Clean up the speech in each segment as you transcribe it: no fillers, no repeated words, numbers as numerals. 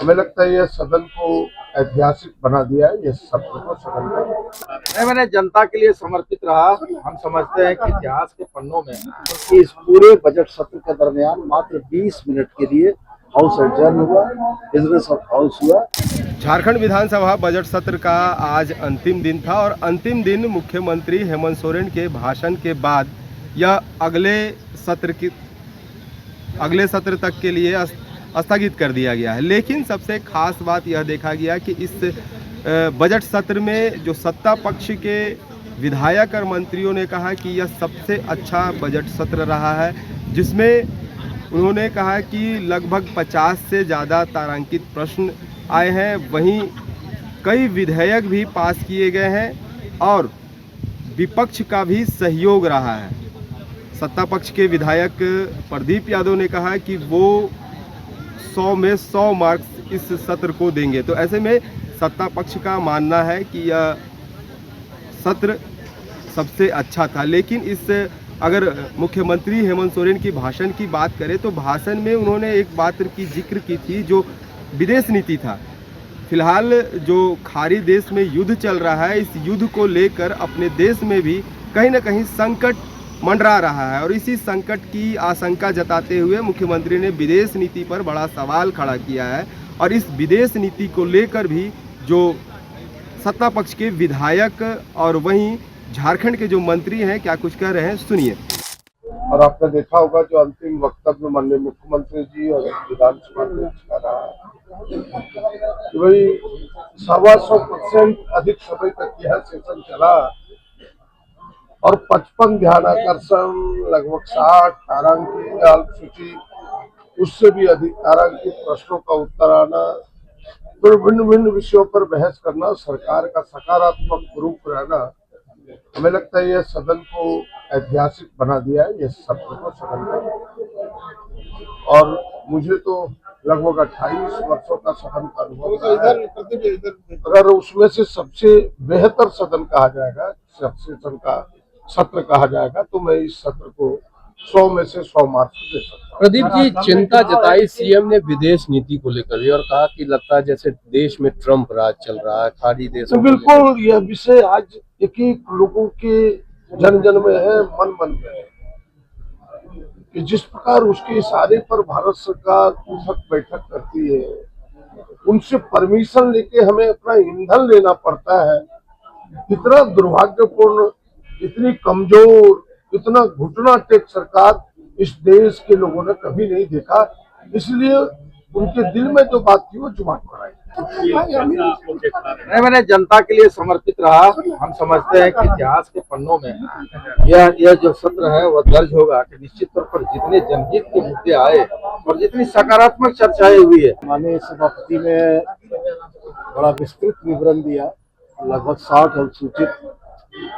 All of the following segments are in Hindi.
हमें लगता है ये सदन को ऐतिहासिक बना दिया है। ये सत्र को सदन का मैंने जनता के लिए समर्पित रहा। हम समझते हैं कि इतिहास के पन्नों में इस पूरे बजट सत्र के दरमियान मात्र 20 मिनट के लिए हाउस एडजर्न हुआ, बिजनेस ऑफ हाउस हुआ। झारखंड विधानसभा बजट सत्र का आज अंतिम दिन था और अंतिम दिन मुख्यमंत्री हेमंत सोरेन के भाषण के बाद यह अगले सत्र तक के लिए स्थगित कर दिया गया है। लेकिन सबसे खास बात यह देखा गया कि इस बजट सत्र में जो सत्ता पक्ष के विधायक और मंत्रियों ने कहा कि यह सबसे अच्छा बजट सत्र रहा है, जिसमें उन्होंने कहा कि लगभग 50 से ज़्यादा तारांकित प्रश्न आए हैं। वहीं कई विधेयक भी पास किए गए हैं और विपक्ष का भी सहयोग रहा है। सत्ता पक्ष के विधायक प्रदीप यादव ने कहा कि वो 100 में 100 मार्क्स इस सत्र को देंगे। तो ऐसे में सत्ता पक्ष का मानना है कि यह सत्र सबसे अच्छा था। लेकिन अगर मुख्यमंत्री हेमंत सोरेन की भाषण की बात करें तो भाषण में उन्होंने एक बात की जिक्र की थी जो विदेश नीति था। फिलहाल जो खाड़ी देश में युद्ध चल रहा है, इस युद्ध को लेकर अपने देश में भी कहीं ना कहीं संकट मंडरा रहा है और इसी संकट की आशंका जताते हुए मुख्यमंत्री ने विदेश नीति पर बड़ा सवाल खड़ा किया है। और इस विदेश नीति को लेकर भी जो सत्ता पक्ष के विधायक और वहीं झारखंड के जो मंत्री हैं क्या कुछ कह रहे हैं, सुनिए। और आपने देखा होगा जो अंतिम वक्तव्य माननीय मुख्यमंत्री जी और विधानसभा में रहा कि भाई 125% अधिक समय तक यह सेशन चला और 55 ध्यानाकर्षण, लगभग 60 तारांकित अल्पसूची, उससे भी अधिक तारांकित प्रश्नों का उत्तर आना, फिर भिन्न भिन्न विषयों पर बहस करना, सरकार का सकारात्मक रूप रहना, हमें लगता है यह सदन को ऐतिहासिक बना दिया है। ये सत्र को सदन का, और मुझे तो लगभग 28 वर्षों का सदन का अनुभव, अगर उसमें से सबसे बेहतर सदन कहा जाएगा, सेशन का सत्र कहा जाएगा, तो मैं इस सत्र को 100 में से 100 मार्क्स दे सकता हूँ। प्रदीप जी, चिंता जताई सीएम ने विदेश नीति को लेकर भी और कहा कि लगता है जैसे देश में ट्रम्प राज चल रहा है, खाड़ी देश। तो बिल्कुल यह विषय आज एक एक लोगों के जन जन में है, मन मन में है कि जिस प्रकार उसके इशारे पर भारत सरकार उठक बैठक करती है, उनसे परमिशन लेके हमें अपना ईंधन लेना पड़ता है। इतना दुर्भाग्यपूर्ण, इतनी कमजोर, इतना घुटना टेक सरकार इस देश के लोगों ने कभी नहीं देखा। इसलिए उनके दिल में जो बात थी वो जुबान पर आई। मैंने जनता के लिए समर्पित रहा। हम समझते हैं कि इतिहास के पन्नों में यह जो सत्र है वह दर्ज होगा कि निश्चित तौर पर जितने जनहित के मुद्दे आए और जितनी सकारात्मक चर्चाएं हुई है। माननीय सभापति ने बड़ा विस्तृत विवरण दिया। लगभग 60 अनुसूचित,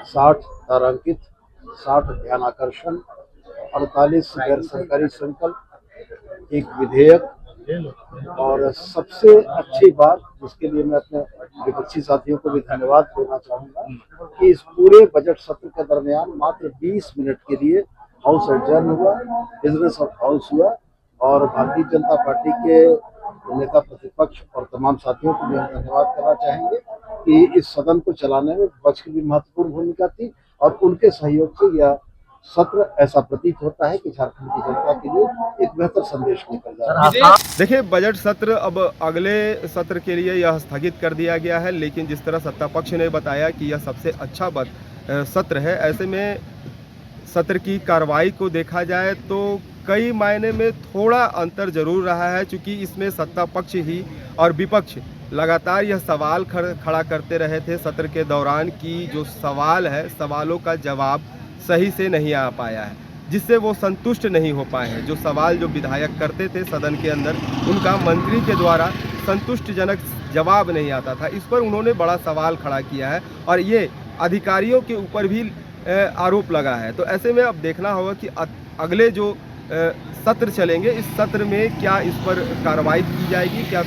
60 तारांकित, 60 ध्यानाकर्षण, 48 गैर सरकारी संकल्प, एक विधेयक, और सबसे अच्छी बात जिसके लिए मैं अपने विपक्षी साथियों को भी धन्यवाद देना चाहूंगा कि इस पूरे बजट सत्र के दरमियान मात्र 20 मिनट के लिए हाउस एडजर्न हुआ, बिजनेस ऑफ हाउस हुआ। और भारतीय जनता पार्टी के नेता प्रतिपक्ष और तमाम साथियों को भी हम धन्यवाद करना चाहेंगे कि इस सदन को चलाने में विपक्ष की भी महत्वपूर्ण भूमिका थी और उनके सहयोग से यह सत्र ऐसा प्रतीत होता है कि झारखंड की जनता के लिए एक बेहतर संदेश निकल जा रहा है। देखिए, बजट सत्र अब अगले सत्र के लिए यह स्थगित कर दिया गया है। लेकिन जिस तरह सत्ता पक्ष ने बताया कि यह सबसे अच्छा सत्र है, ऐसे में सत्र की कार्रवाई को देखा जाए तो कई मायने में थोड़ा अंतर जरूर रहा है, क्योंकि इसमें सत्ता पक्ष ही और विपक्ष लगातार यह सवाल खड़ा करते रहे थे सत्र के दौरान कि जो सवाल है, सवालों का जवाब सही से नहीं आ पाया है, जिससे वो संतुष्ट नहीं हो पाए हैं। जो सवाल जो विधायक करते थे सदन के अंदर, उनका मंत्री के द्वारा संतुष्टिजनक जवाब नहीं आता था। इस पर उन्होंने बड़ा सवाल खड़ा किया है और ये अधिकारियों के ऊपर भी आरोप लगा है। तो ऐसे में अब देखना होगा कि अगले जो सत्र चलेंगे, इस सत्र में क्या इस पर कार्रवाई की जाएगी, क्या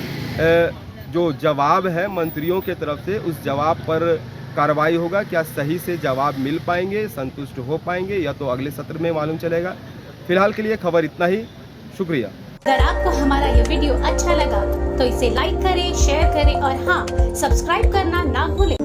जो जवाब है मंत्रियों के तरफ से उस जवाब पर कार्रवाई होगा, क्या सही से जवाब मिल पाएंगे, संतुष्ट हो पाएंगे, या तो अगले सत्र में मालूम चलेगा। फिलहाल के लिए खबर इतना ही। शुक्रिया। अगर आपको हमारा ये वीडियो अच्छा लगा तो इसे लाइक करें, शेयर करें और हाँ, सब्सक्राइब करना ना भूलें।